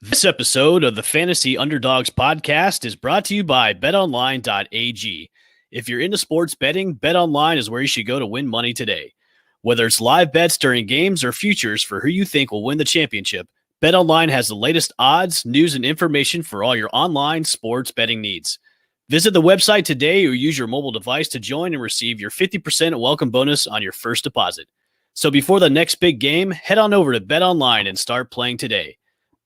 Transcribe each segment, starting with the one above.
This episode of the Fantasy Underdogs podcast is brought to you by betonline.ag. If you're into sports betting, BetOnline is where you should go to win money today. Whether it's live bets during games or futures for who you think will win the championship, BetOnline has the latest odds, news, and information for all your online sports betting needs. Visit the website today or use your mobile device to join and receive your 50% welcome bonus on your first deposit. So before the next big game, head on over to BetOnline and start playing today.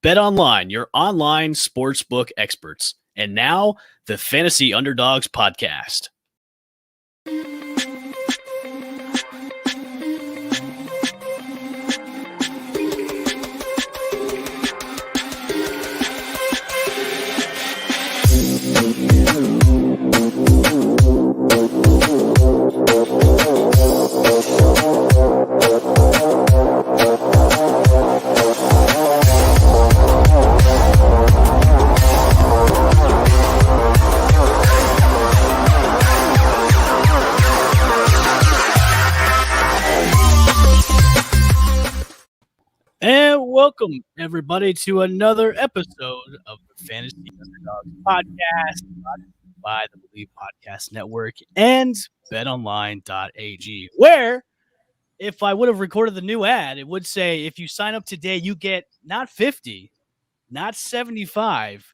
BetOnline, your online sportsbook experts. And now, the Fantasy Underdogs podcast. And welcome, everybody, to another episode of the Fantasy Underdogs podcast, brought to you by the Believe Podcast Network and betonline.ag, where, if I would have recorded the new ad, it would say, if you sign up today, you get not 50, not 75,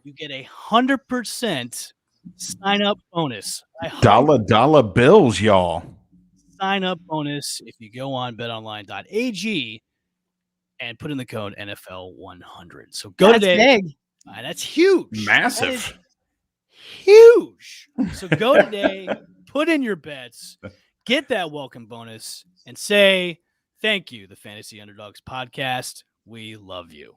you get 100% sign-up bonus. Dollar bills, y'all. Sign-up bonus if you go on betonline.ag and put in the code NFL 100. So go that's today. Big. That's huge. Massive. Huge. So go today, put in your bets, get that welcome bonus, and say thank you, the Fantasy Underdogs podcast. We love you.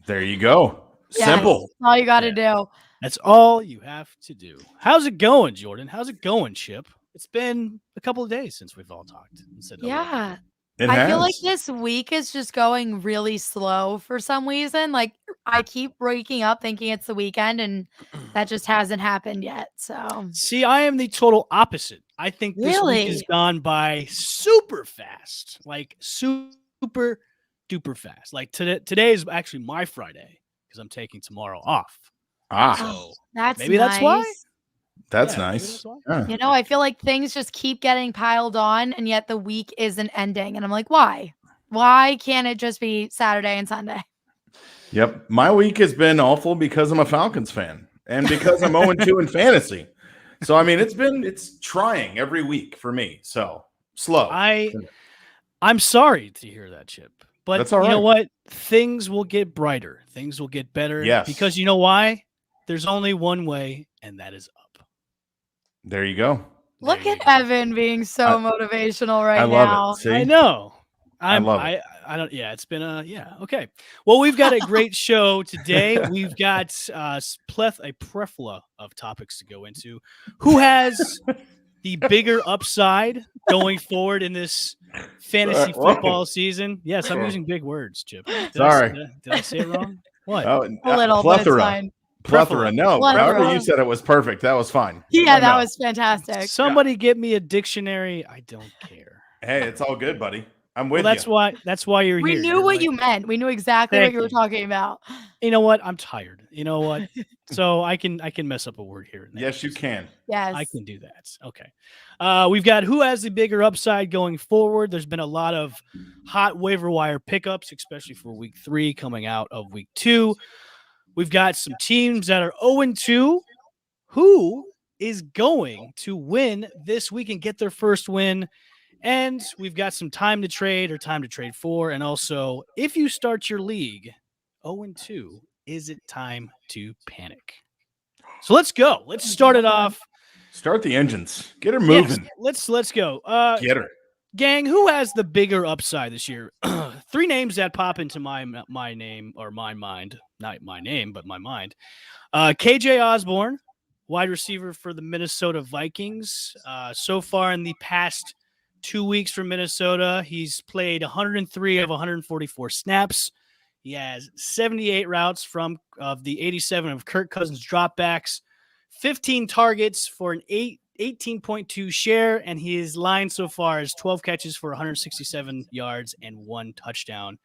There you go. Yes, Simple. that's all you got to do. That's all you have to do. How's it going, Jordyn? How's it going, Chip? It's been a couple of days since we've all talked. Yeah. It I has. feel like this week is just going really slow for some reason. Like I keep waking up thinking it's the weekend and that just hasn't happened yet. So See, I am the total opposite. I think this week has Really? gone by super fast, like super duper fast. Like today is actually my Friday because I'm taking tomorrow off. So that's maybe that's why. That's Yeah, maybe nice. that's why. Yeah. You know, I feel like things just keep getting piled on and yet the week isn't ending. And I'm like, why? Why can't it just be Saturday and Sunday? Yep. My week has been awful because I'm a Falcons fan and because I'm 0-2 in fantasy. So, I mean, it's trying every week for me. So, slow. I'm sorry to hear that, Chip. But That's all you know right. what? Things will get brighter. Things will get better. Yes. Because you know why? There's only one way, and that is up. There you go. Look There you at go. Evan being so motivational right I love now. it. See? I know. I love it. I don't. Yeah, it's been okay. Well, we've got a great show today. We've got a plethora of topics to go into. Who has the bigger upside going forward in this fantasy Whoa. football season? Yes, I'm using big words, Chip. Did I say it wrong? What? Oh, A little, but it's plethora. fine. Plethora. No, Plethora. however you said it was perfect. That was fine. Yeah, I that know. was fantastic. Somebody get me a dictionary. I don't care. Hey, it's all good, buddy. I'm Well, with you. that's why you're We here. knew You're what like, you meant. We knew exactly Thank what you were you. talking about. You know what? I'm tired. You know what? So I can mess up a word here. And there. Yes, you can. Yes. I can do that. Okay. We've got who has the bigger upside going forward. There's been a lot of hot waiver wire pickups, especially for week 3 coming out of week 2. We've got some teams that are 0-2. Who is going to win this week and get their first win? And we've got some time to trade or time to trade for. And also, if you start your league 0-2, is it time to panic? So let's go. Let's start it off. Start the engines. Get her Yes, moving. let's go. Get her. Gang, who has the bigger upside this year? 3 names that pop into my name or my mind. Not my name, but my mind. KJ Osborne, wide receiver for the Minnesota Vikings. So far in the past 2 weeks for Minnesota, he's played 103 of 144 snaps. He has 78 routes of the 87 of Kirk Cousins dropbacks, 15 targets for an 18.2 share, and his line so far is 12 catches for 167 yards and 1 touchdown.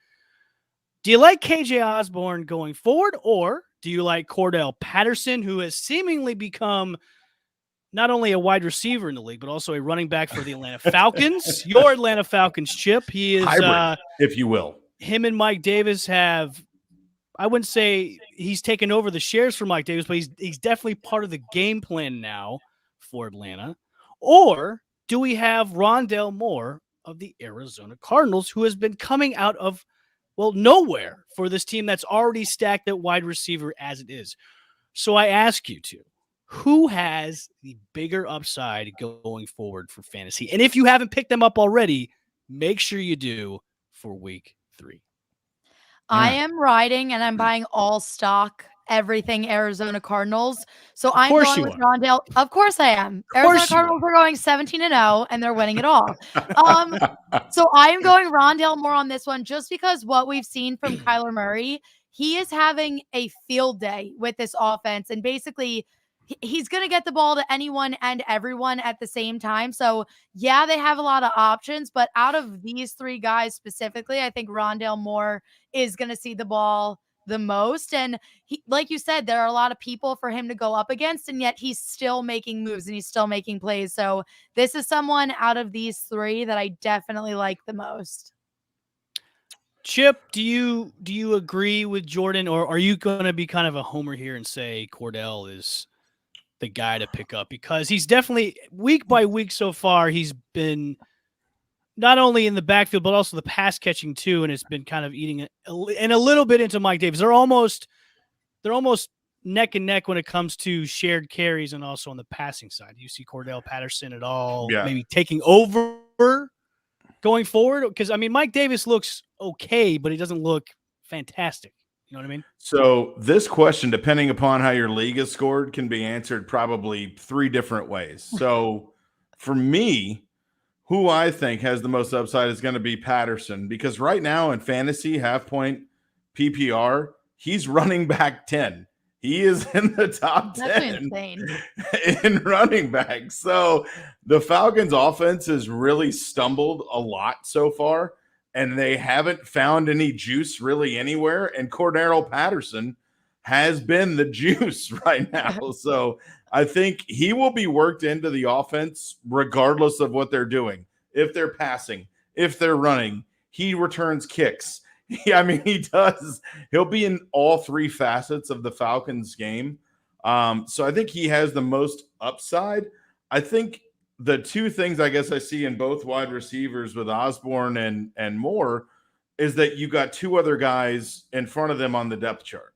Do you like KJ Osborne going forward, or do you like Cordell Patterson, who has seemingly become not only a wide receiver in the league, but also a running back for the Atlanta Falcons? Your Atlanta Falcons, Chip. He is hybrid, if you will. Him and Mike Davis have, I wouldn't say he's taken over the shares for Mike Davis, but he's definitely part of the game plan now for Atlanta. Or do we have Rondale Moore of the Arizona Cardinals, who has been coming out of, well, nowhere for this team that's already stacked at wide receiver as it is? So I ask you two, who has the bigger upside going forward for fantasy? And if you haven't picked them up already, make sure you do for week 3. I am riding and I'm buying all stock, everything Arizona Cardinals. So I'm course going you with are. Rondale. Of course I am. Of Arizona course you Cardinals are going 17-0 and they're winning it all. So I am going Rondale Moore on this one just because what we've seen from Kyler Murray, he is having a field day with this offense. And basically, he's going to get the ball to anyone and everyone at the same time. So, yeah, they have a lot of options. But out of these 3 guys specifically, I think Rondale Moore is going to see the ball the most. And he, like you said, there are a lot of people for him to go up against, and yet he's still making moves and he's still making plays. So this is someone out of these 3 that I definitely like the most. Chip, do you agree with Jordyn, or are you going to be kind of a homer here and say Cordell is the guy to pick up? Because he's definitely, week by week so far, he's been not only in the backfield, but also the pass catching too. And it's been kind of eating and a little bit into Mike Davis. They're almost neck and neck when it comes to shared carries and also on the passing side. Do you see Cordell Patterson at all maybe taking over going forward? Because, I mean, Mike Davis looks okay, but he doesn't look fantastic. You know what I mean? So this question, depending upon how your league is scored, can be answered probably 3 different ways. So for me, who I think has the most upside is going to be Patterson, because right now in fantasy half-point PPR, he's running back 10. He is in the top 10 in running back. So the Falcons offense has really stumbled a lot so far, and they haven't found any juice really anywhere. And Cordell Patterson has been the juice right now. So I think he will be worked into the offense regardless of what they're doing. If they're passing, if they're running, he returns kicks. He does. He'll be in all 3 facets of the Falcons game. So I think he has the most upside. I think the 2 things I guess I see in both wide receivers with Osborne and Moore is that you got 2 other guys in front of them on the depth chart.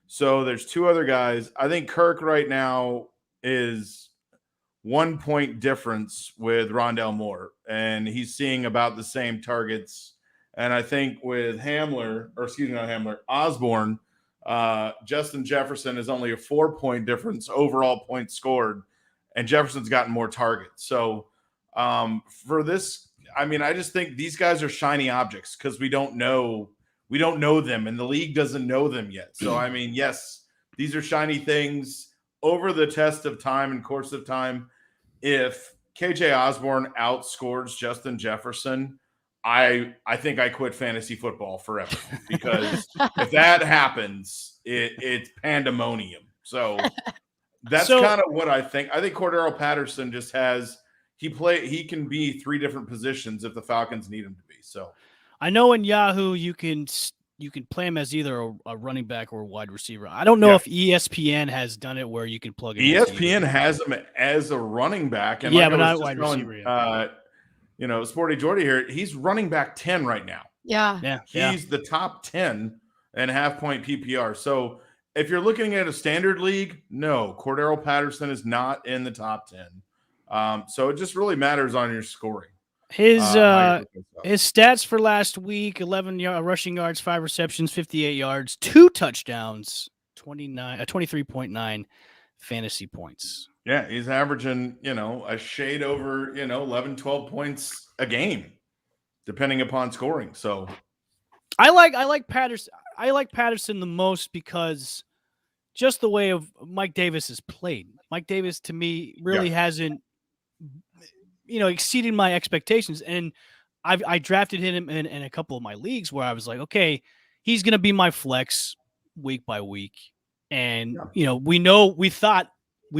So there's 2 other guys. I think Kirk right now is 1 point difference with Rondale Moore, and he's seeing about the same targets. And I think with Osborne, Justin Jefferson is only a 4-point difference overall points scored, and Jefferson's gotten more targets. So for this, I just think these guys are shiny objects because we don't know them, and the league doesn't know them yet. So yes, these are shiny things over the test of time and course of time. If KJ Osborne outscores Justin Jefferson, I think I quit fantasy football forever, because if that happens, it's pandemonium. So that's kind of what I think. I think Cordell Patterson just he can be 3 different positions if the Falcons need him to be. So I know in Yahoo you can play him as either a running back or a wide receiver. I don't know if ESPN has done it where you can plug him. ESPN has him as a running back, and but not wide receiver. Sporty Jordy here, he's running back 10 right now. He's the top 10 and half-point PPR. So if you're looking at a standard league, no, Cordell Patterson is not in the top 10. So it just really matters on your scoring. His stats for last week: 11 rushing yards, 5 receptions, 58 yards, 2 touchdowns, 23.9 fantasy points. Yeah, he's averaging, a shade over, 11, 12 points a game, depending upon scoring. So I like Patterson. I like Patterson the most because just the way of Mike Davis has played. Mike Davis, to me, really hasn't, exceeded my expectations. And I drafted him in a couple of my leagues where I was like, okay, he's going to be my flex week by week. And, Yeah. we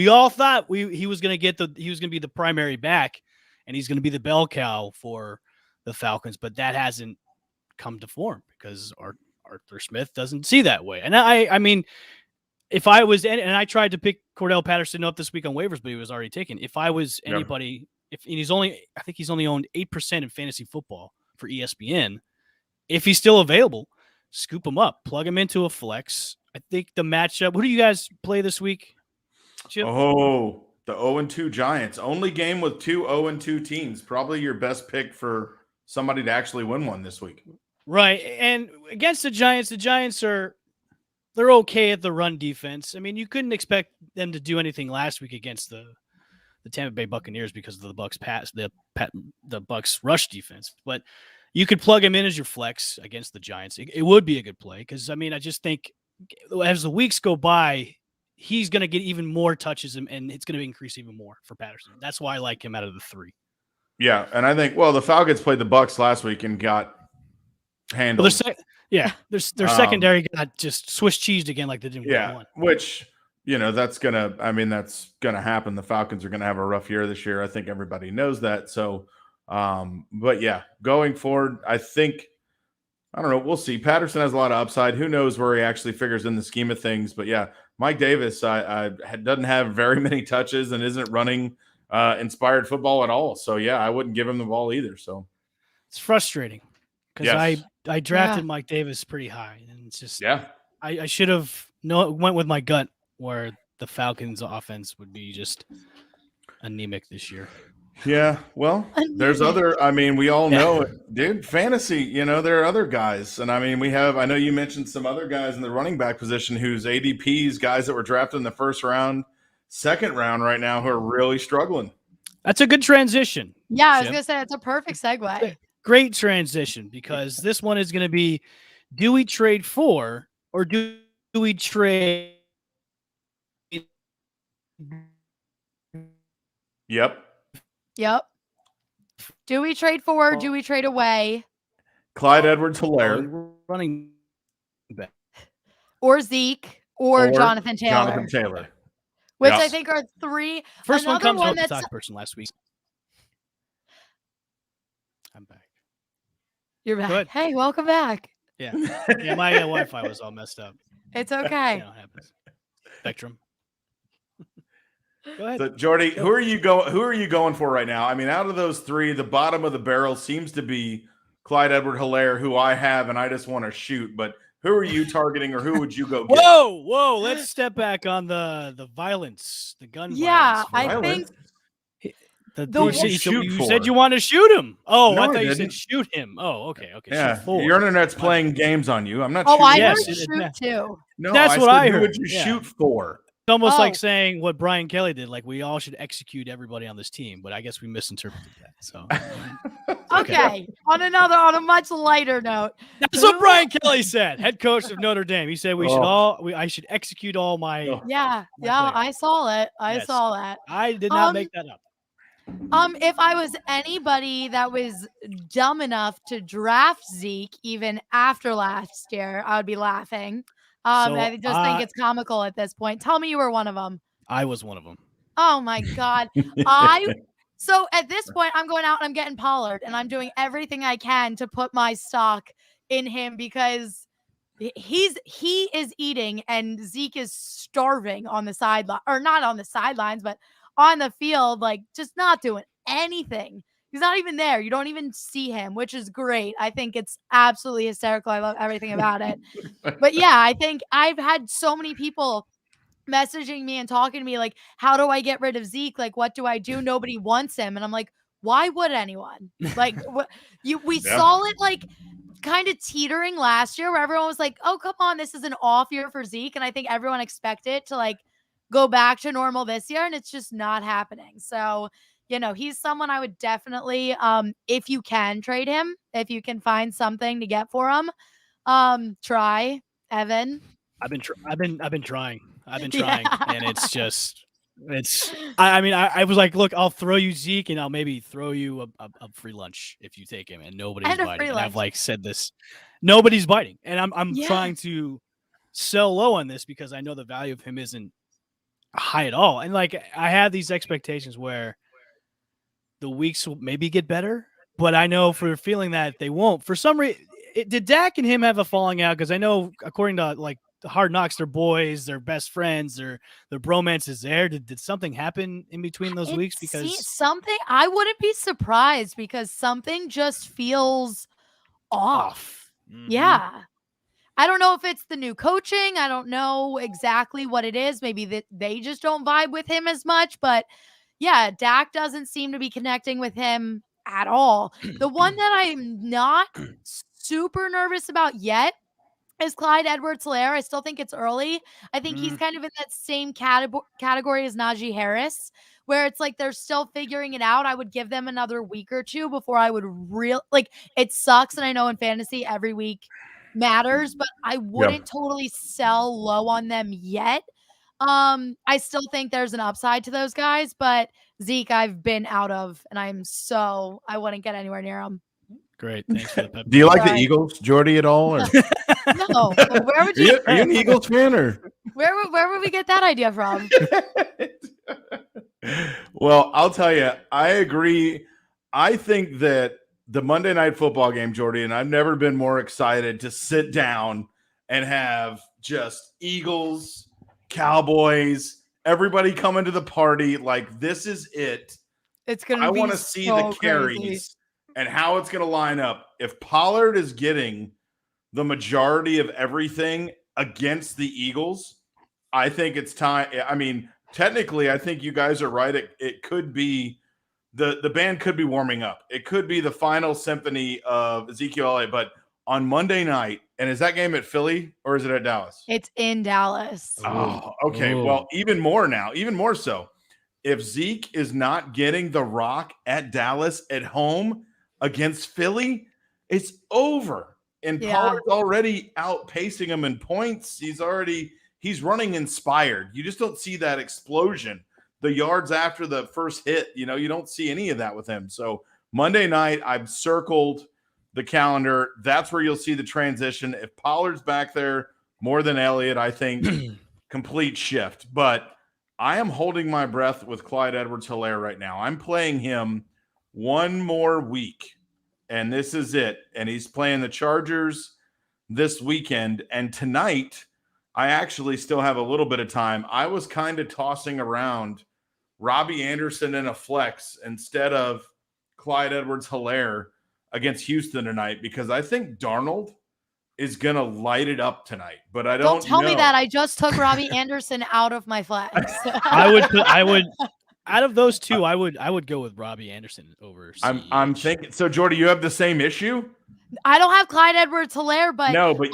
all thought he was going to be the primary back, and he's going to be the bell cow for the Falcons, but that hasn't come to form because Arthur Smith doesn't see that way. And I mean, if I was, and I tried to pick Cordell Patterson up this week on waivers, but he was already taken. If I was anybody, I think he's only owned 8% in fantasy football for ESPN. If he's still available, scoop him up, plug him into a flex. I think the matchup. Who do you guys play this week, Chip? Oh, the 0-2 Giants. Only game with 2 0-2 teams. Probably your best pick for somebody to actually win one this week. Right. And against the Giants they're okay at the run defense. I mean, you couldn't expect them to do anything last week against the Tampa Bay Buccaneers because of the Bucs the Bucs rush defense. But you could plug him in as your flex against the Giants. It would be a good play because, I mean, I just think as the weeks go by, he's going to get even more touches and it's going to increase even more for Patterson. That's why I like him out of the three. Yeah, and I think, the Falcons played the Bucs last week and got handled. Their secondary got just Swiss cheesed again like they did in week one. Which, that's gonna happen. The Falcons are gonna have a rough year this year. I think everybody knows that. So, but yeah, going forward, I think, I don't know, we'll see. Patterson has a lot of upside. Who knows where he actually figures in the scheme of things? But yeah, Mike Davis doesn't have very many touches and isn't running inspired football at all. So yeah, I wouldn't give him the ball either. So it's frustrating because I drafted Mike Davis pretty high, and it's just I should have went with my gut where the Falcons offense would be just anemic this year. Yeah, well, there's we all know it, dude. Fantasy, there are other guys, and I mean, I know you mentioned some other guys in the running back position whose ADPs, guys that were drafted in the first round, second round right now, who are really struggling. That's a good transition. Yeah, I was gonna say it's a perfect segue. Great transition, because this one is going to be: do we trade for, or do we trade? Yep. Do we trade for? Do we trade away? Clyde Edwards-Helaire, running back, or Zeke, or Jonathon Taylor. Which I think are three. First one comes off the top person last week. I'm back. You're back. Hey, welcome back. Yeah, my Wi-Fi was all messed up. It's okay. It happens. Spectrum. Go ahead. So, Jordy, who are you going for right now? I mean, out of those three, the bottom of the barrel seems to be Clyde Edwards-Helaire, who I have, and I just want to shoot. But who are you targeting, or who would you go get? Whoa! Let's step back on the violence, the gun. Yeah, violence. I think you said you want to shoot him. Oh, no, I thought you said shoot him. Oh, okay. Yeah, your internet's playing games on you. I'm not. Oh, I heard shoot too. No, that's what I heard. Who would you shoot for? It's almost like saying what Brian Kelly did, like we all should execute everybody on this team, but I guess we misinterpreted that. So, okay. On a much lighter note, that's what Brian Kelly said, head coach of Notre Dame. He said I should execute all my. Yeah, I saw it. I saw that. I did not make that up. If I was anybody that was dumb enough to draft Zeke even after last year, I would be laughing. I just think it's comical at this point. Tell me you were one of them. I was one of them. Oh my God. So at this point, I'm going out and I'm getting Pollard, and I'm doing everything I can to put my stock in him because he is eating and Zeke is starving on the sideline, or not on the sidelines, but on the field, like just not doing anything. He's not even there. You don't even see him, which is great. I think it's absolutely hysterical. I love everything about it. But yeah, I think I've had so many people messaging me and talking to me like, how do I get rid of Zeke? Like, what do I do? Nobody wants him. And I'm like, why would anyone? Like, we saw it like kind of teetering last year where everyone was like, oh, come on, this is an off year for Zeke. And I think everyone expected to like go back to normal this year, and it's just not happening. So, he's someone I would definitely, if you can trade him, if you can find something to get for him, try. Evan. I've been trying, and it's just I was like, look, I'll throw you Zeke, and I'll maybe throw you a free lunch if you take him, and nobody's And a biting. free And I've lunch. said this, nobody's biting, and I'm Yeah. trying to sell low on this because I know the value of him isn't high at all, and like I have these expectations where the weeks will maybe get better, but I know for feeling that they won't. For some reason, did Dak and him have a falling out? Because I know according to like the Hard Knocks, they're boys, they're best friends, their bromance is there. Did something happen in between those weeks? Because Something, I wouldn't be surprised because something just feels off. Mhm. Yeah. I don't know if it's the new coaching. I don't know exactly what it is. Maybe that they just don't vibe with him as much. But yeah, Dak doesn't seem to be connecting with him at all. The one that I'm not super nervous about yet is Clyde Edwards-Helaire. I still think it's early. I think he's kind of in that same category as Najee Harris, where it's like they're still figuring it out. I would give them another week or two before I would it sucks. And I know in fantasy every week matters, but I wouldn't totally sell low on them yet. I still think there's an upside to those guys, but Zeke, I've been out of, and I wouldn't get anywhere near him. Great. Thanks for the pep. Do you like the Eagles, Jordy, at all? Or? No. Where would you? Are you an Eagles fan, or Where would we get that idea from? Well, I'll tell you, I agree. I think that the Monday Night Football game, Jordy, and I've never been more excited to sit down and have just Eagles, Cowboys, everybody coming to the party. Like, this is it. It's gonna. I want to see the carries and how it's going to line up. If Pollard is getting the majority of everything against the Eagles, I think it's time. I mean, technically, I think you guys are right. It could be the band could be warming up. It could be the final symphony of Ezekiel Elliott. But on Monday night, and is that game at Philly or is it at Dallas? It's in Dallas. Oh, okay. Well, even more so. If Zeke is not getting the rock at Dallas at home against Philly, it's over. And Pollard's already outpacing him in points. He's running inspired. You just don't see that explosion. The yards after the first hit, you don't see any of that with him. So Monday night, I've circled the calendar. That's where you'll see the transition. If Pollard's back there more than Elliott, I think complete shift. But I am holding my breath with Clyde Edwards-Helaire right now. I'm playing him one more week, and this is it. And he's playing the Chargers this weekend. And tonight, I actually still have a little bit of time. I was kind of tossing around Robbie Anderson in a flex instead of Clyde Edwards-Helaire against Houston tonight because I think Darnold is going to light it up tonight, but I don't tell know. me that. I just took Robbie Anderson out of my flex. I would out of those two, I would go with Robbie Anderson over CEH. I'm thinking. So Jordy, you have the same issue? I don't have Clyde Edwards-Helaire, but no, but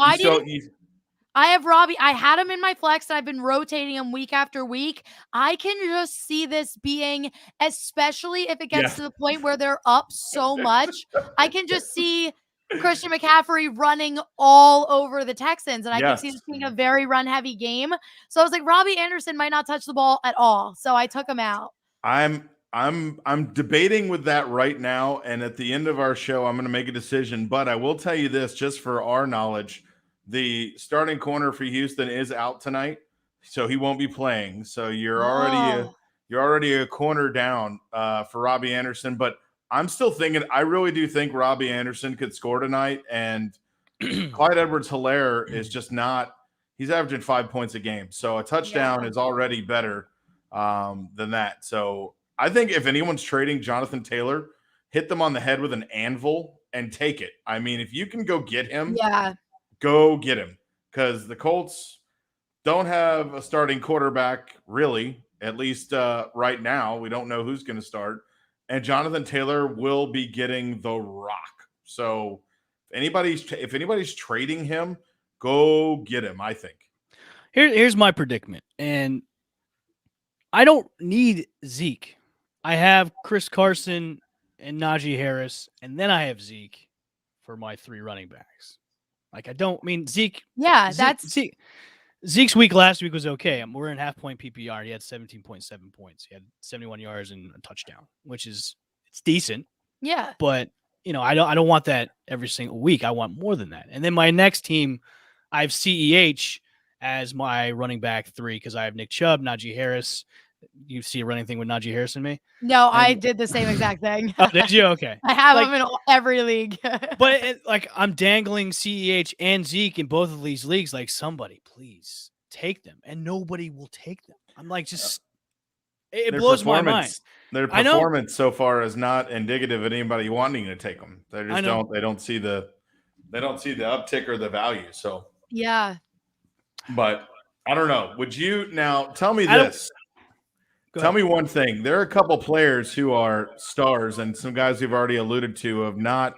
I have Robbie. I had him in my flex, and I've been rotating him week after week. I can just see this being, especially if it gets to the point where they're up so much, I can just see Christian McCaffrey running all over the Texans, and I can see this being a very run-heavy game. So I was like, Robbie Anderson might not touch the ball at all, so I took him out. I'm debating with that right now, and at the end of our show, I'm going to make a decision. But I will tell you this, just for our knowledge. The starting corner for Houston is out tonight, so he won't be playing. So you're already a corner down for Robbie Anderson. But I'm still thinking, I really do think Robbie Anderson could score tonight. And Clyde Edwards-Helaire is just not – he's averaging 5 points a game. So a touchdown is already better than that. So I think if anyone's trading Jonathon Taylor, hit them on the head with an anvil and take it. I mean, if you can go get him – go get him, because the Colts don't have a starting quarterback, really, at least right now. We don't know who's going to start. And Jonathon Taylor will be getting the rock. So if anybody's trading him, go get him, I think. Here's my predicament. And I don't need Zeke. I have Chris Carson and Najee Harris, and then I have Zeke for my three running backs. Like, I don't mean Zeke. Yeah, Zeke, Zeke's week last week was okay. We're in half-point PPR. He had 17.7 points. He had 71 yards and a touchdown, which is it's decent. Yeah. But I don't want that every single week. I want more than that. And then my next team, I have CEH as my running back 3 because I have Nick Chubb, Najee Harris. You see a running thing with Najee Harris in me? No, I did the same exact thing. Oh, did you? Okay. I have him in every league. But I'm dangling CEH and Zeke in both of these leagues. Like, somebody, please take them, and nobody will take them. I'm like, just it blows my mind. Their performance so far is not indicative of anybody wanting to take them. They just don't. They don't see the uptick or the value. So yeah. But I don't know. Would you now tell me this? Tell me one thing. There are a couple players who are stars and some guys we've already alluded to have not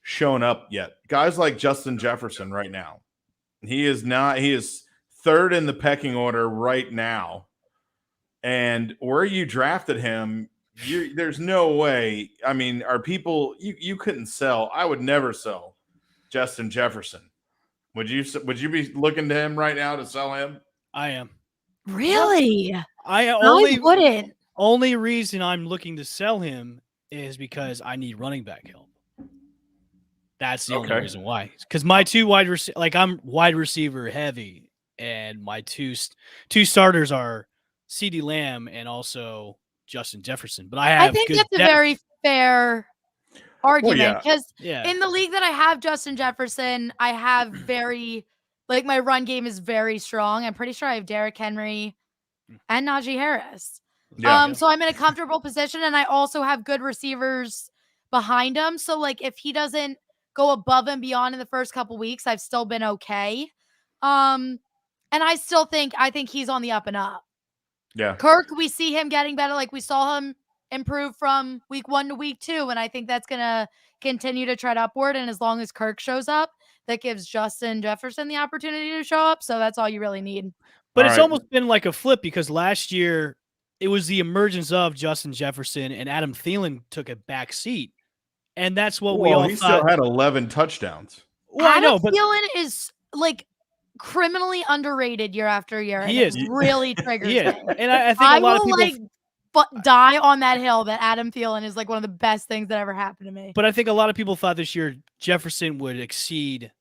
shown up yet. Guys like Justin Jefferson right now. He is 3rd in the pecking order right now. And where you drafted him, there's no way. I mean, are people you couldn't sell? I would never sell Justin Jefferson. Would you be looking to him right now to sell him? I am. Really? I wouldn't. Only reason I'm looking to sell him is because I need running back help. That's the only reason why. Because my 2 wide receiver, I'm wide receiver heavy, and my two starters are CeeDee Lamb and also Justin Jefferson. But I think that's a very fair argument because in the league that I have Justin Jefferson, I have my run game is very strong. I'm pretty sure I have Derrick Henry and Najee Harris. So I'm in a comfortable position, and I also have good receivers behind him. So if he doesn't go above and beyond in the first couple weeks, I've still been okay. And I think he's on the up and up. Yeah. Kirk, we see him getting better. We saw him improve from week 1 to week 2. And I think that's going to continue to tread upward. And as long as Kirk shows up, that gives Justin Jefferson the opportunity to show up. So that's all you really need. But it's almost been like a flip because last year it was the emergence of Justin Jefferson and Adam Thielen took a back seat. And that's what we all thought. He still had 11 touchdowns. Well, I know, but Thielen is criminally underrated year after year. He is. It really triggers me. And I think a lot of people die on that hill that Adam Thielen is one of the best things that ever happened to me. But I think a lot of people thought this year Jefferson would exceed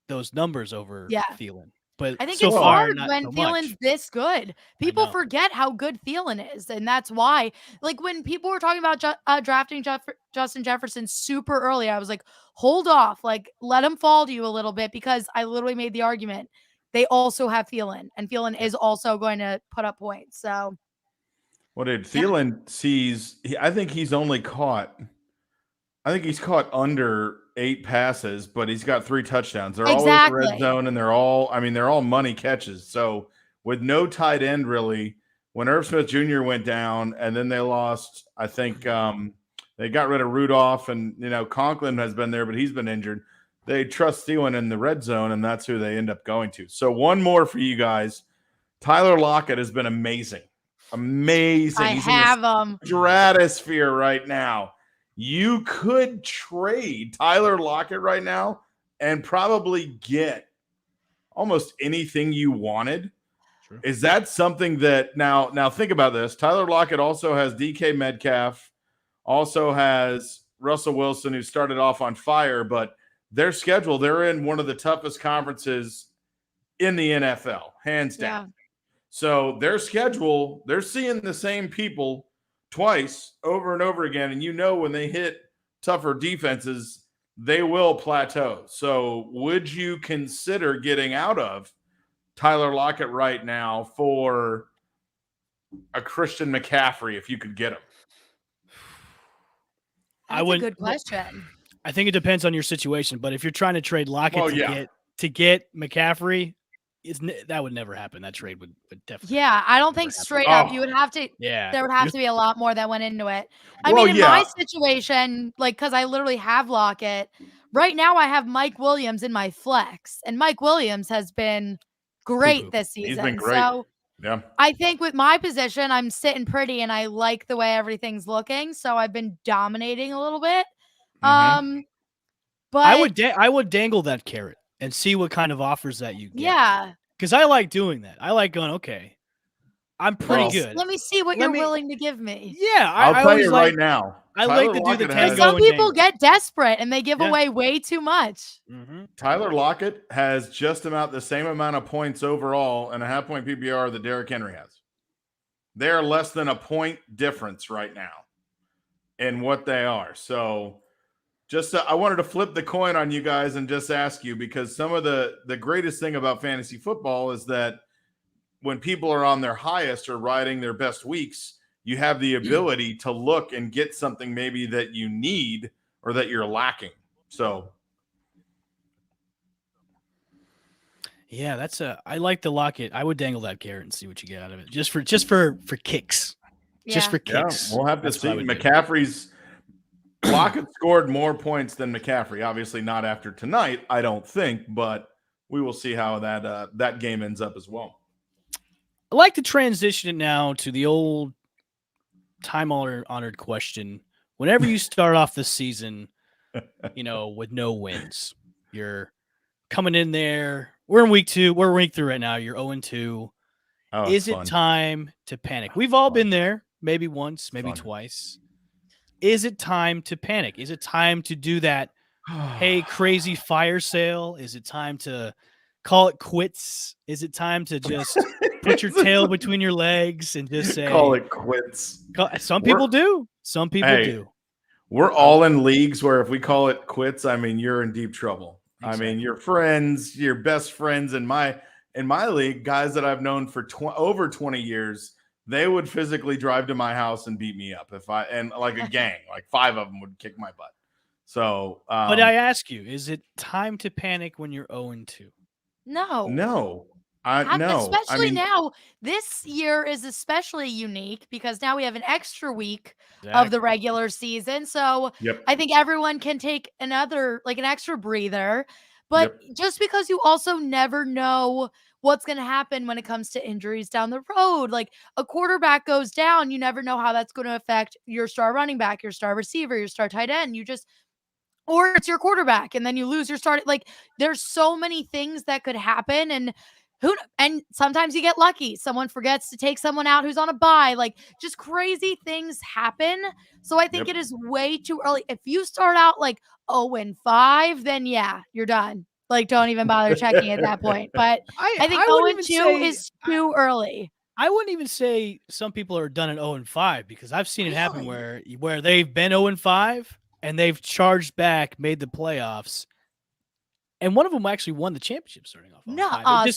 those numbers over Thielen. But I think so it's far, hard when Thielen's this good. People forget how good Thielen is. And that's why, when people were talking about drafting Justin Jefferson super early, I was like, hold off. Let him fall to you a little bit because I literally made the argument. They also have Thielen, and Thielen is also going to put up points. So, Thielen sees? I think he's caught under 8 passes, but he's got 3 touchdowns. They're all in the red zone, and they're all money catches. So with no tight end really, when Irv Smith Jr. went down, and then they lost, I think they got rid of Rudolph, and Conklin has been there, but he's been injured. They trust Thielen in the red zone, and that's who they end up going to. So one more for you guys. Tyler Lockett has been amazing. Amazing. He's have him. Stratosphere right now. You could trade Tyler Lockett right now and probably get almost anything you wanted. Sure. Is that something that now think about this? Tyler Lockett also has DK Metcalf, also has Russell Wilson, who started off on fire, but their schedule, they're in one of the toughest conferences in the NFL, hands down. Yeah. So their schedule, they're seeing the same people twice over and over again. And when they hit tougher defenses, they will plateau. So would you consider getting out of Tyler Lockett right now for a Christian McCaffrey if you could get him? That's a good question. I think it depends on your situation, but if you're trying to trade Lockett to get McCaffrey, that would never happen. That trade would definitely. Yeah, I don't think straight up you would have to. Yeah, there would have to be a lot more that went into it. I mean, in my situation, because I literally have Lockett right now, I have Mike Williams in my flex, and Mike Williams has been great this season. He's been great. So I think with my position, I'm sitting pretty, and I like the way everything's looking. So I've been dominating a little bit. But I would dangle that carrot and see what kind of offers that you get. Yeah. because I like doing that. I like going, okay, I'm pretty good. Let me see what you're willing to give me. Yeah, I'll I tell always you right now. I Tyler like to do the Lockett Because has, some tango and people dangle. get desperate and they give away way too much. Tyler Lockett has just about the same amount of points overall and a half-point PPR that Derrick Henry has. They are less than a point difference right now in what they are. So just I wanted to flip the coin on you guys and just ask you, because some of the greatest thing about fantasy football is that when people are on their highest or riding their best weeks, you have the ability to look and get something maybe that you need or that you're lacking. So yeah, I like the Lockett. I would dangle that carrot and see what you get out of it. Just for kicks. Just for yeah, kicks. we'll have to That's see. what I would do. McCaffrey's Lockett scored more points than McCaffrey. Obviously not after tonight, I don't think, but we will see how that game ends up as well. I like to transition it now to the old time-honored question. Whenever you start off the season, with no wins, you're coming in there. We're in week 2. We're week 3 right now. You're 0-2. Is it time to panic? We've all been there, maybe once, maybe twice. Is it time to panic? Is it time to do that, hey, crazy fire sale? Is it time to call it quits? Is it time to just put your tail between your legs and just say, call it quits? Some people do. Some people do. We're all in leagues where if we call it quits, I mean, you're in deep trouble. Exactly. I mean, your friends, your best friends in my league, guys that I've known for over 20 years, they would physically drive to my house and beat me up and like a gang, like 5 of them would kick my butt. So, but I ask you, is it time to panic when you're 0-2? No. Especially now, this year is especially unique because now we have an extra week of the regular season. So I think everyone can take an extra breather. But just because you also never know what's going to happen when it comes to injuries down the road, like a quarterback goes down, you never know how that's going to affect your star running back, your star receiver, your star tight end. Or it's your quarterback and then you lose your start. Like there's so many things that could happen, and sometimes you get lucky. Someone forgets to take someone out who's on a bye. Like just crazy things happen. So I think it is way too early. If you start out like 0-5, then yeah, you're done. Like don't even bother checking at that point. But I think 0-2 is too early. I wouldn't even say some people are done at 0-5 because I've seen it happen where they've been 0-5 and they've charged back, made the playoffs. And one of them actually won the championship starting off.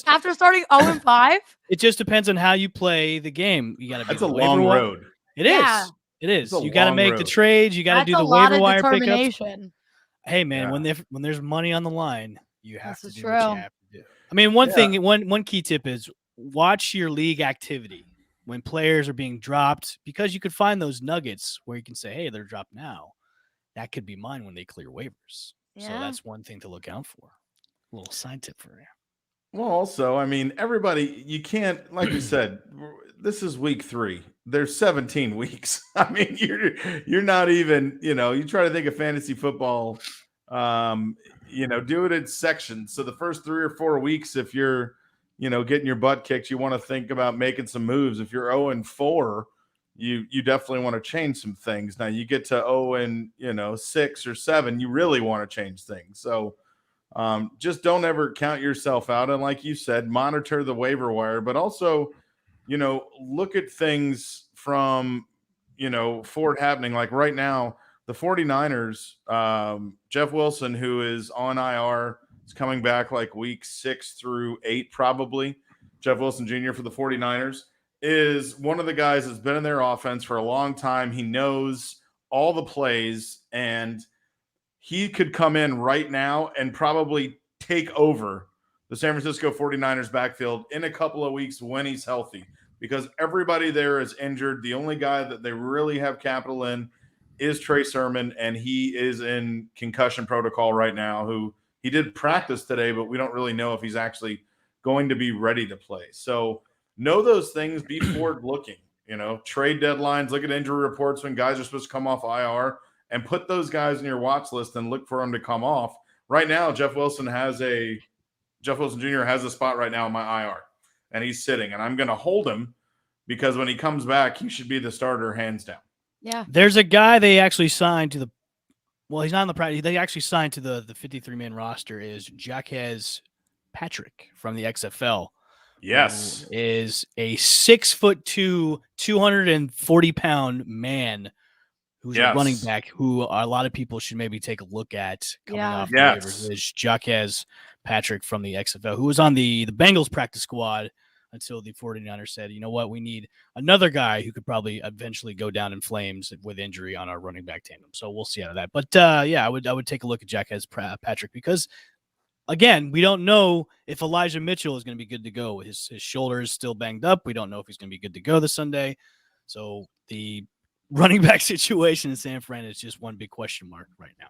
After starting 0-5? It just depends on how you play the game. You got to be. That's a long road. It is. It is. You got to make the trades. You got to do the waiver wire pickups. Hey man, when there's money on the line, you have to do what you have to do. I mean, one key tip is watch your league activity when players are being dropped, because you could find those nuggets where you can say, hey, they're dropped now. That could be mine when they clear waivers. Yeah. So that's one thing to look out for. A little side tip for you. Well, also, I mean, everybody, you can't, like you said, this is week 3. There's 17 weeks. I mean, you're not even, you try to think of fantasy football, do it in sections. So the first 3 or 4 weeks, if you're, getting your butt kicked, you want to think about making some moves. If you're 0-4, you definitely want to change some things. Now you get to 0-6 or 7, you really want to change things. So just don't ever count yourself out. And like you said, monitor the waiver wire, but also, look at things from, for it happening. Like right now, the 49ers, Jeff Wilson, who is on IR, is coming back like week 6 through 8, probably. Jeff Wilson Jr. for the 49ers is one of the guys that's been in their offense for a long time. He knows all the plays, and he could come in right now and probably take over the San Francisco 49ers backfield in a couple of weeks when he's healthy, because everybody there is injured. The only guy that they really have capital in is Trey Sermon, and he is in concussion protocol right now, who he did practice today, but we don't really know if he's actually going to be ready to play. So know those things, be forward looking, trade deadlines, look at injury reports when guys are supposed to come off IR, and put those guys in your watch list and look for them to come off. Right now, Jeff Wilson has a Jeff Wilson Jr. has a spot right now in my IR, and he's sitting, and I'm going to hold him because when he comes back, he should be the starter hands down. Yeah. There's a guy they actually signed to the – well, he's not in the practice. They actually signed to the 53-man roster is Jaquez Patrick from the XFL. Yes. Is a 6'2", 240-pound man who's a running back who a lot of people should maybe take a look at coming off the waivers. Is Jaquez Patrick from the XFL, who was on the Bengals practice squad until the 49ers said, you know what, we need another guy who could probably eventually go down in flames with injury on our running back tandem. So we'll see out of that. But I would take a look at Jaquez Patrick because, again, we don't know if Elijah Mitchell is going to be good to go. His shoulder is still banged up. We don't know if he's going to be good to go this Sunday. So the running back situation in San Fran is just one big question mark right now.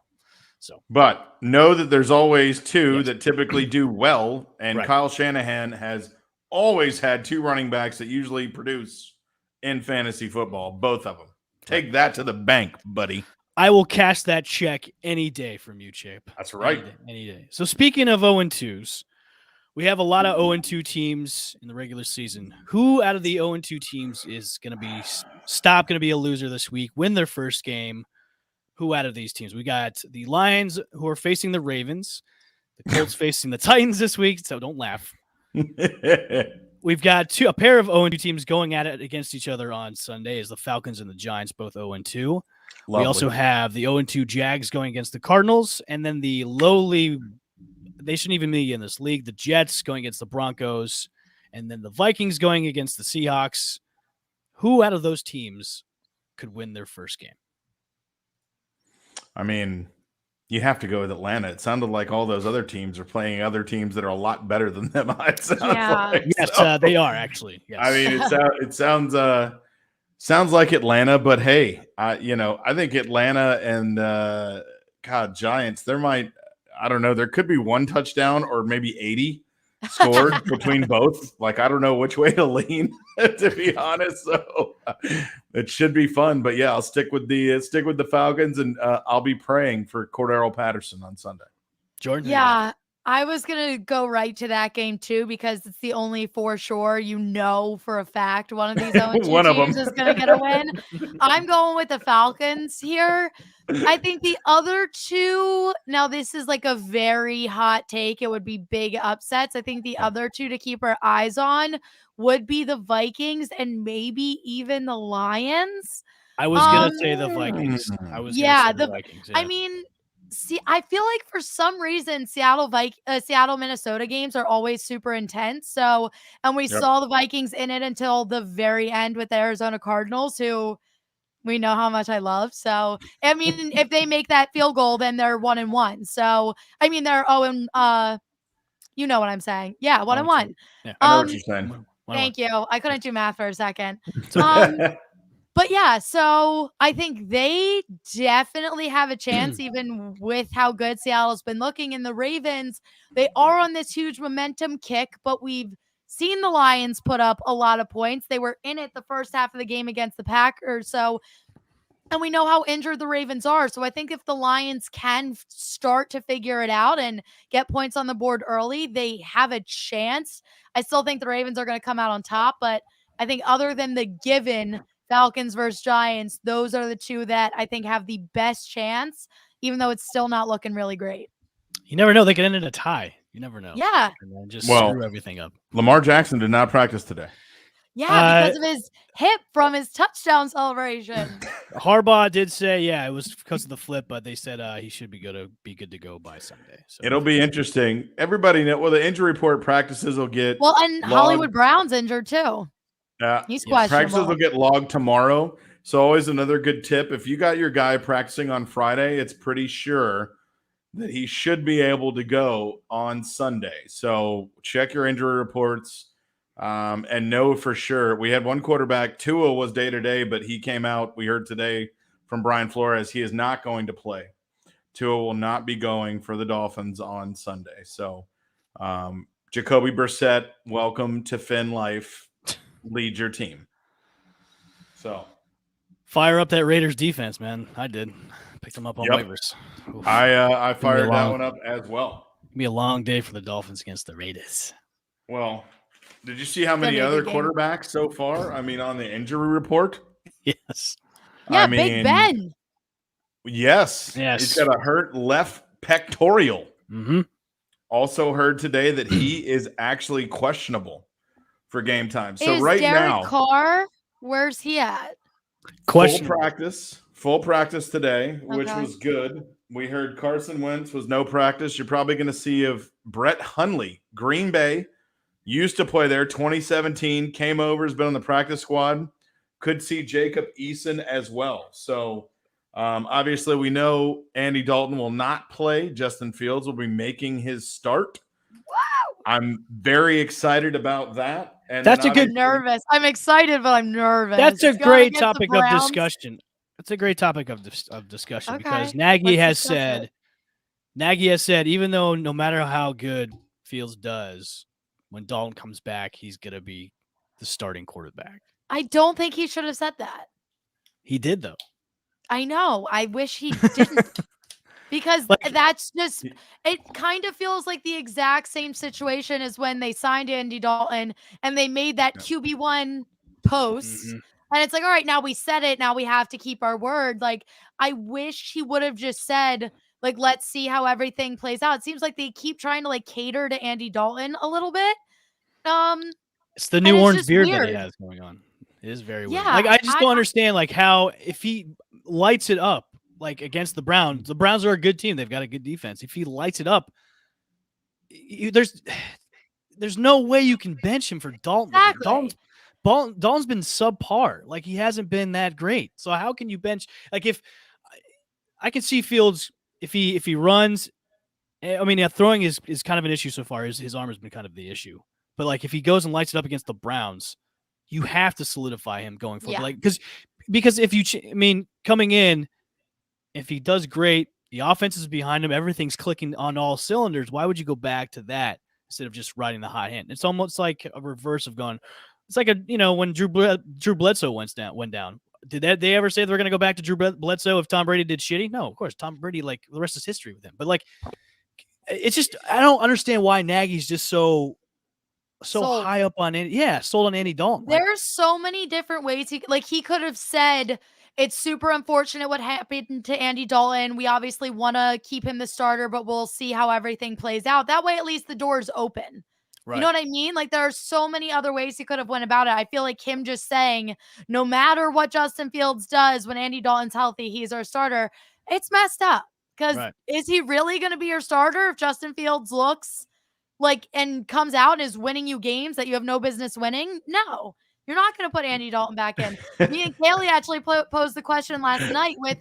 So, but know that there's always two that typically do well, and Kyle Shanahan has always had two running backs that usually produce in fantasy football, both of them. Take that to the bank, buddy. I will cash that check any day from you, Chip. That's right. Any day. So speaking of 0-2s, we have a lot of 0-2 teams in the regular season. Who out of the 0-2 teams is going to be a loser this week, win their first game? Who out of these teams? We got the Lions who are facing the Ravens, the Colts facing the Titans this week, so don't laugh. We've got a pair of 0-2 teams going at it against each other on Sunday is the Falcons and the Giants, both 0-2. We also have the 0-2 Jags going against the Cardinals, and then the lowly, they shouldn't even be in this league, the Jets going against the Broncos, and then the Vikings going against the Seahawks. Who out of those teams could win their first game? I mean, you have to go with Atlanta. It sounded like all those other teams are playing other tems that are a lot better than them. Like. Yes, they are actually. Yes. I mean, it sounds like Atlanta, but hey, I think Atlanta and Giants. I don't know. There could be one touchdown or maybe 80 scored between both. Like, I don't know which way to lean, to be honest. So it should be fun. But yeah, I'll stick with the Falcons, and I'll be praying for Cordero Patterson on Sunday. Jordyn? Yeah, I was going to go right to that game too, because it's the only for sure, for a fact one of these teams is going to get a win. I'm going with the Falcons here. I think the other two, now this is like a very hot take. It would be big upsets. I think the other two to keep our eyes on would be the Vikings and maybe even the Lions. I was going to say the Vikings. The Vikings. Yeah. I mean, I feel like for some reason Seattle Minnesota games are always super intense. So, and we saw the Vikings in it until the very end with the Arizona Cardinals, who we know how much I love. So, I mean, if they make that field goal, then they're 1-1. So, I mean, they're you know what I'm saying? Yeah, 1-1. Yeah, I know what you're saying. Thank you. I couldn't do math for a second. But yeah, so I think they definitely have a chance, even with how good Seattle's been looking. And the Ravens, they are on this huge momentum kick, but we've seen the Lions put up a lot of points. They were in it the first half of the game against the Packers. And we know how injured the Ravens are. So I think if the Lions can start to figure it out and get points on the board early, they have a chance. I still think the Ravens are going to come out on top, but I think other than the given Falcons versus Giants, those are the two that I think have the best chance, even though it's still not looking really great. You never know. They could end in a tie. You never know. Yeah. And then just screw everything up. Lamar Jackson did not practice today. Yeah, because of his hip from his touchdown celebration. Harbaugh did say, it was because of the flip, but they said he should be good to go by Sunday. So it'll be interesting. Everybody know. Well, the injury report practices will get and Hollywood Brown's injured too. Yeah, he's questionable. Practices will get logged tomorrow. So always another good tip. If you got your guy practicing on Friday, it's pretty sure that he should be able to go on Sunday. So check your injury reports. And know for sure. We had one quarterback, Tua was day-to-day, but he came out, we heard today from Brian Flores, he is not going to play. Tua will not be going for the Dolphins on Sunday. So Jacoby Brissett, welcome to Finn Life. Lead your team. So fire up that Raiders defense, man. I did. Picked them up on waivers. I fired that one up as well. It'll be a long day for the Dolphins against the Raiders. Well, did you see how Gonna many be a other good game. quarterbacks so far? I mean, on the injury report? Yes. Yeah, I Big mean, Ben. Yes. Yes. He's got a hurt left pectoral. Mm-hmm. Also heard today that he is actually questionable for game time. So Is right Derek now, Carr? Where's he at? full practice today, which Okay. was good. We heard Carson Wentz was no practice. You're probably going to see of Brett Hundley, Green Bay, used to play there, 2017, came over, has been on the practice squad. Could see Jacob Eason as well. So obviously we know Andy Dalton will not play. Justin Fields will be making his start. Wow. I'm very excited about that. And That's then a good- I'm nervous. I'm excited, but I'm nervous. That's a It's going great against the topic of Browns. discussion. That's a great topic of discussion because Okay, Nagy let's has discuss said, even though no matter how good Fields does, when Dalton comes back, he's going to be the starting quarterback. I don't think he should have said that. He did, though. I know. I wish he didn't. Because that's just, it kind of feels like the exact same situation as when they signed Andy Dalton and they made that QB1 post. Mm-hmm. And it's like, all right, now we said it. Now we have to keep our word. Like, I wish he would have just said, like, let's see how everything plays out. It seems like they keep trying to like cater to Andy Dalton a little bit. It's the new orange beard weird that he has going on. It is very weird. Yeah, Like, I just don't understand, like, how if he lights it up, like against the Browns are a good team. They've got a good defense. If he lights it up, there's no way you can bench him for Dalton. Exactly. Dalton's been subpar. Like, he hasn't been that great. So how can you bench? Like, if I can see Fields, if he runs, I mean, yeah, throwing is kind of an issue so far. His arm has been kind of the issue. But like, if he goes and lights it up against the Browns, you have to solidify him going forward. Yeah. Like, because if you, coming in, if he does great, the offense is behind him, everything's clicking on all cylinders. Why would you go back to that instead of just riding the hot hand? It's almost like a reverse of going. It's like when Drew Bledsoe went down. Did they ever say they were going to go back to Drew Bledsoe if Tom Brady did shitty? No, of course. Tom Brady, like, the rest is history with him. But like, it's just, I don't understand why Nagy's just so sold. High up on sold on Andy Dalton. There's so many different ways he could have said, it's super unfortunate what happened to Andy Dalton. We obviously want to keep him the starter, but we'll see how everything plays out. That way, at least the door's open. Right. You know what I mean? Like, there are so many other ways he could have went about it. I feel like him just saying, no matter what Justin Fields does when Andy Dalton's healthy, he's our starter. It's messed up. Because is he really going to be your starter if Justin Fields looks like and comes out and is winning you games that you have no business winning? No. You're not going to put Andy Dalton back in. Me and Kaylee actually posed the question last night with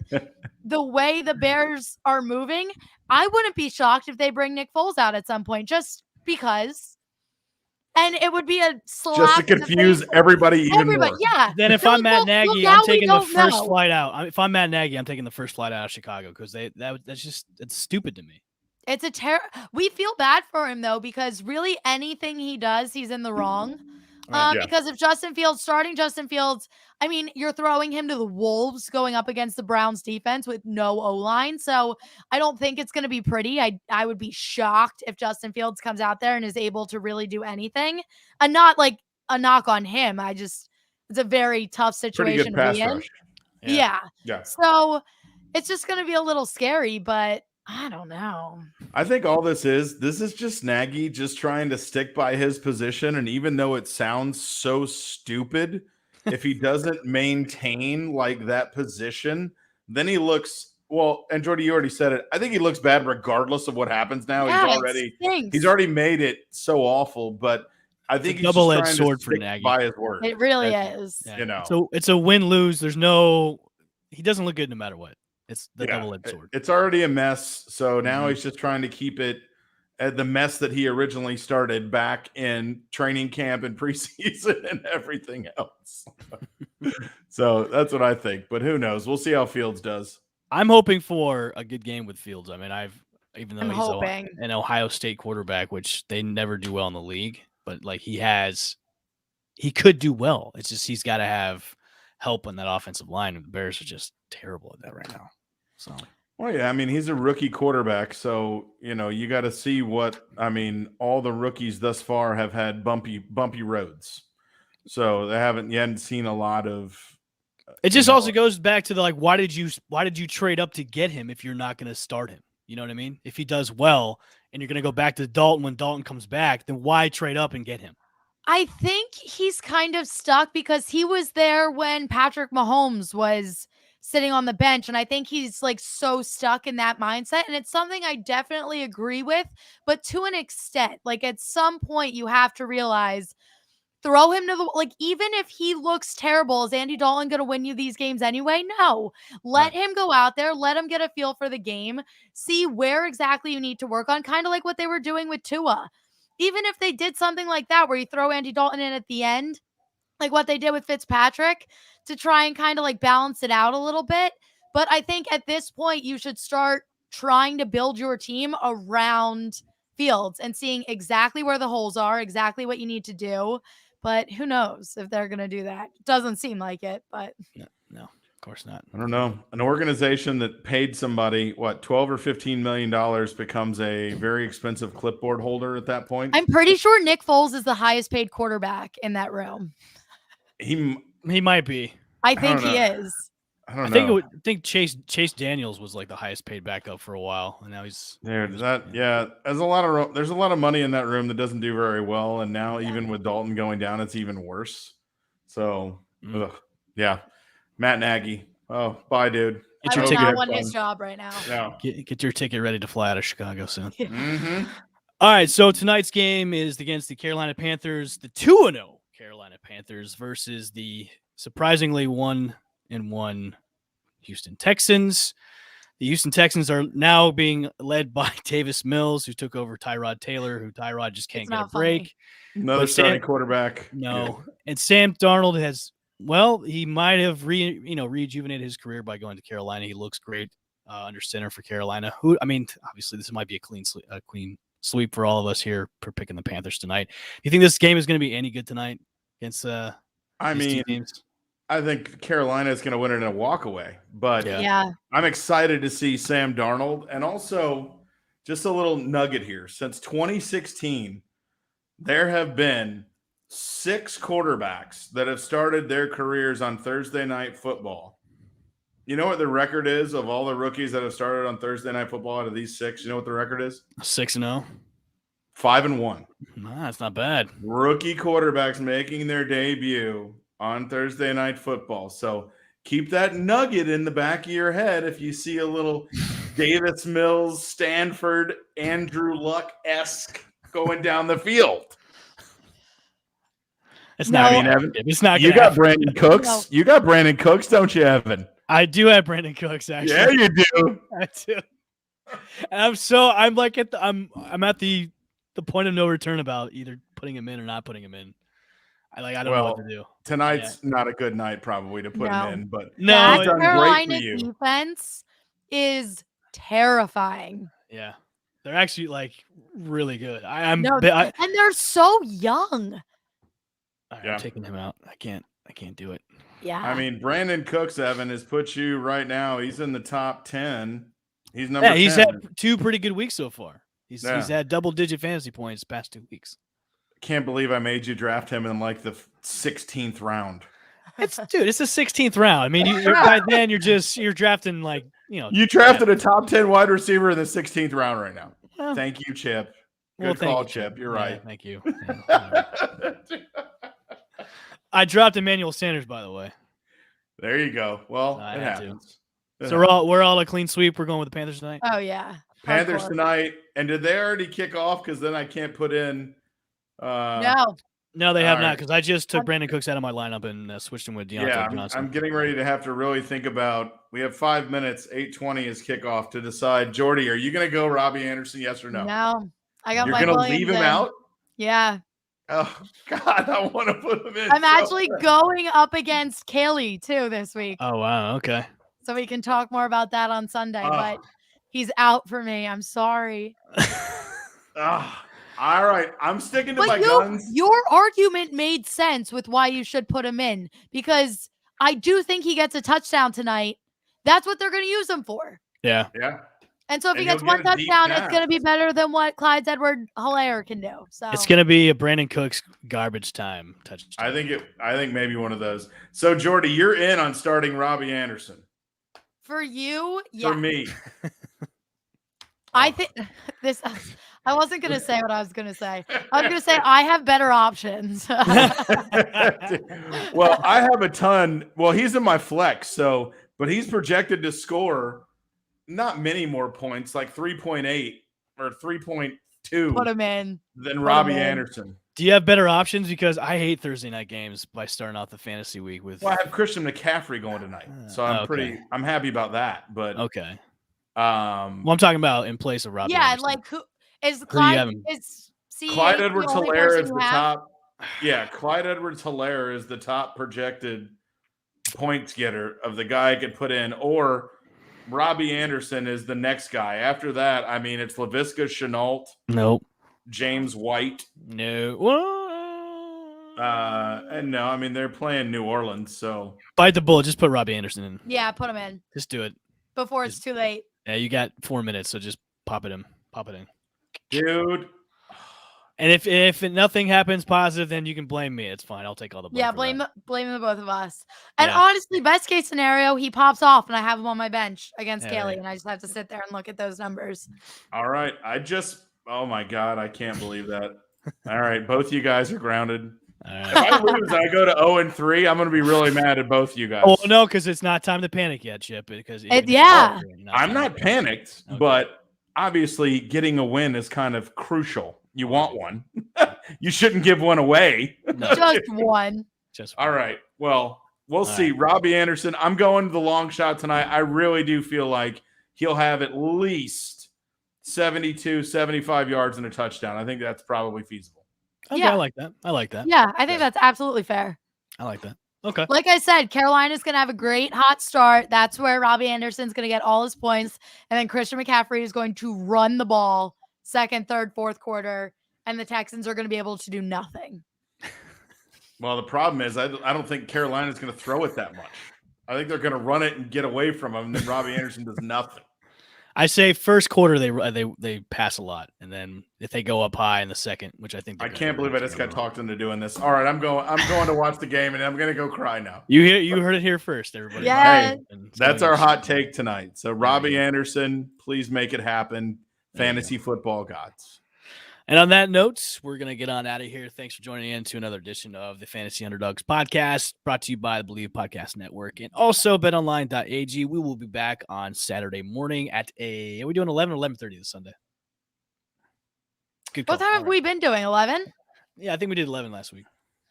the way the Bears are moving. I wouldn't be shocked if they bring Nick Foles out at some point, just because. And it would be a slap just to confuse everybody even more. Yeah. Then if I'm Matt Nagy, I'm taking the first flight out. If I'm Matt Nagy, I'm taking the first flight out of Chicago because it's stupid to me. It's we feel bad for him though, because really anything he does, he's in the wrong. Because if starting Justin Fields, I mean, you're throwing him to the Wolves going up against the Browns defense with no O-line. So I don't think it's going to be pretty. I would be shocked if Justin Fields comes out there and is able to really do anything. And not like a knock on him. It's a very tough situation to be in. Yeah. So it's just going to be a little scary, but I don't know. I think all this is just Nagy just trying to stick by his position. And even though it sounds so stupid, if he doesn't maintain like that position, then he looks, well, and Jordyn, you already said it. I think he looks bad regardless of what happens now. He's already made it so awful, but I think he's double-edged sword for Nagy by his word. It really is. Yeah. So it's a win-lose. He doesn't look good no matter what. It's the double-edged sword. It's already a mess. So now he's just trying to keep it at the mess that he originally started back in training camp and preseason and everything else. So that's what I think. But who knows? We'll see how Fields does. I'm hoping for a good game with Fields. I mean, even though he's an Ohio State quarterback, which they never do well in the league, but like he could do well. It's just he's got to have help on that offensive line, and the Bears are just terrible at that right now. So, Well, yeah, I mean, he's a rookie quarterback, so you got to see what. I mean, all the rookies thus far have had bumpy roads, so you hadn't seen a lot of. It just also goes back to the why did you trade up to get him if you're not going to start him? You know what I mean? If he does well and you're going to go back to Dalton when Dalton comes back, then why trade up and get him? I think he's kind of stuck because he was there when Patrick Mahomes was sitting on the bench. And I think he's so stuck in that mindset. And it's something I definitely agree with, but to an extent, at some point you have to realize, throw him to the, even if he looks terrible, is Andy Dalton going to win you these games anyway? No. Let him go out there. Let him get a feel for the game. See where exactly you need to work on, kind of like what they were doing with Tua. Even if they did something like that, where you throw Andy Dalton in at the end, like what they did with Fitzpatrick, to try and kind of balance it out a little bit. But I think at this point, you should start trying to build your team around Fields and seeing exactly where the holes are, exactly what you need to do. But who knows if they're going to do that? Doesn't seem like it, but no, of course not. I don't know. An organization that paid somebody $12 or $15 million becomes a very expensive clipboard holder at that point. I'm pretty sure Nick Foles is the highest paid quarterback in that room. He might be. I think he is. I don't know. I think Chase Daniels was the highest paid backup for a while, and now he's there. There's a lot of money in that room that doesn't do very well, and now even with Dalton going down, it's even worse. So, Matt Nagy. Oh, bye, dude. I would not want his job right now. No. Get your ticket ready to fly out of Chicago soon. Mm-hmm. All right, so tonight's game is against the Carolina Panthers, the 2-0 Carolina Panthers versus the surprisingly 1-1 Houston Texans. The Houston Texans are now being led by Davis Mills, who took over Tyrod Taylor, who Tyrod just can't get a break. Another starting quarterback. No. Good. And Sam Darnold he might have rejuvenated his career by going to Carolina. He looks great under center for Carolina. Obviously this might be a clean sweep for all of us here for picking the Panthers tonight. Do you think this game is going to be any good tonight against these teams? I think Carolina is going to win it in a walkaway, but I'm excited to see Sam Darnold. And also, just a little nugget here. Since 2016, there have been 6 quarterbacks that have started their careers on Thursday Night Football. You know what the record is of all the rookies that have started on Thursday Night Football out of these 6? You know what the record is? 6-0. 5-1. Nah, that's not bad. Rookie quarterbacks making their debut on Thursday Night Football. So keep that nugget in the back of your head if you see a little Davis Mills, Stanford, Andrew Luck-esque going down the field. It's not. Evan. It's not. You got Brandon Cooks. No. You got Brandon Cooks, don't you, Evan? I do have Brandon Cooks. Actually, yeah, you do. I do. And I'm at the point of no return about either putting him in or not putting him in. I don't know what to do. Tonight's not a good night probably to put him in, but that Carolina defense is terrifying. Yeah, they're actually really good. And they're so young. I'm taking him out. I can't do it. Yeah. I mean, Brandon Cooks, Evan, has put you right now. He's in the top 10. He's number 10. He's had 2 pretty good weeks so far. He's had double-digit fantasy points past 2 weeks. Can't believe I made you draft him in the 16th round. It's the 16th round. I mean, by then you're drafting You drafted a top 10 wide receiver in the 16th round right now. Well, thank you, Chip. Good call, Chip. You're right. Thank you. I dropped Emmanuel Sanders, by the way. There you go. Well, it happens. So we're all a clean sweep. We're going with the Panthers tonight. Oh yeah, Panthers tonight. And did they already kick off? Because then I can't put in. No, they have not. Because I just took Brandon Cooks out of my lineup and switched him with Jonathon Johnson. I'm getting ready to have to really think about. We have 5 minutes. 8:20 is kickoff to decide. Jordy, are you going to go Robbie Anderson? Yes or no? No, I got. You're going to leave him out? Yeah. Oh God, I want to put him in. I'm actually going up against Kaylee too this week. Oh wow, okay. So we can talk more about that on Sunday, but he's out for me. I'm sorry. All right, I'm sticking to my guns. Your argument made sense with why you should put him in, because I do think he gets a touchdown tonight. That's what they're going to use him for. Yeah. Yeah. And so if he And gets he'll one get a deep touchdown, it's going to pass. be better than what Clyde's Edward-Helaire can do. So It's going to be a Brandon Cooks garbage time touchdown. I think maybe one of those. So Jordy, you're in on starting Robbie Anderson. for you, yeah. For me. I think this. I wasn't going to say what I was going to say. I was going to say I have better options. Well, I have a ton. Well, he's in my flex, but he's projected to score not many more points, like 3.8 or 3.2 Put him in. than Robbie Anderson. Do you have better options? Because I hate Thursday night games by starting off the fantasy week with. Well, I have Christian McCaffrey going tonight, so I'm happy about that. But okay. Well, I'm talking about in place of Robbie. Yeah, Anderson. like who is Clyde? Is Clyde Edwards-Helaire is the top. Yeah, Clyde Edwards-Helaire is the top projected points getter of the guy I could put in, or Robbie Anderson is the next guy. After that, I mean, it's Laviska Shenault. Nope. James White. No. And no, I mean, they're playing New Orleans, so. Bite the bullet. Just put Robbie Anderson in. Yeah, put him in. Just do it. Before it's too late. Yeah, you got 4 minutes, so just pop it in. Pop it in. Dude. And if nothing happens positive, then you can blame me. It's fine. I'll take all the blame. Yeah, blame the both of us. And honestly, best case scenario, he pops off and I have him on my bench against Kaylee, and I just have to sit there and look at those numbers. All right. Oh my God, I can't believe that. All right, both you guys are grounded. If I lose, I go to 0-3. I'm going to be really mad at both you guys. Oh no, because it's not time to panic yet, Chip. Because I'm not panicked, but obviously getting a win is kind of crucial. You want one. You shouldn't give one away. No. Just one. All right. Well, we'll see. Right. Robbie Anderson, I'm going to the long shot tonight. I really do feel like he'll have at least 72, 75 yards and a touchdown. I think that's probably feasible. Okay, I like that. Yeah, I think that's absolutely fair. I like that. Okay. Like I said, Carolina's going to have a great hot start. That's where Robbie Anderson's going to get all his points. And then Christian McCaffrey is going to run the ball second, third, fourth quarter. And the Texans are going to be able to do nothing. Well, the problem is I don't think Carolina's going to throw it that much. I think they're going to run it and get away from him. And then Robbie Anderson does nothing. I say first quarter they pass a lot, and then if they go up high in the second, which I think I can't believe I just got talked into doing this. All right, I'm going to watch the game, and I'm going to go cry now. You heard it here first, everybody. Yeah, that's our hot take tonight. So Robbie Anderson, please make it happen, fantasy football gods. And on that note, we're going to get on out of here. Thanks for joining in to another edition of the Fantasy Underdogs podcast, brought to you by the Believe Podcast Network and also betonline.ag. We will be back on Saturday morning are we doing 11 or 11:30 this Sunday? Good call. What time have we been doing, 11? Yeah, I think we did 11 last week.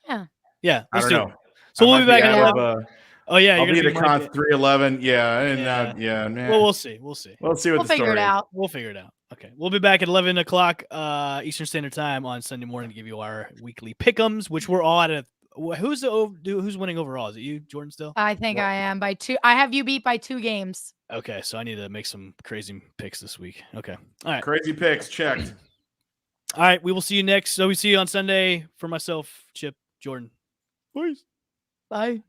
Yeah. Yeah, let's do it. So we'll be back at 11. Oh, yeah. I'll be the Conf 311. Yeah. Man. Well, we'll see. We'll figure it out. We'll figure it out. Okay. We'll be back at 11 o'clock Eastern Standard Time on Sunday morning to give you our weekly pick'ems, which we're all at who's winning overall? Is it you, Jordyn, still? I think I am by 2. I have you beat by 2 games. Okay. So I need to make some crazy picks this week. Okay. All right. Crazy picks checked. All right. We will see you next. So we see you on Sunday. For myself, Chip, Jordyn. Bye.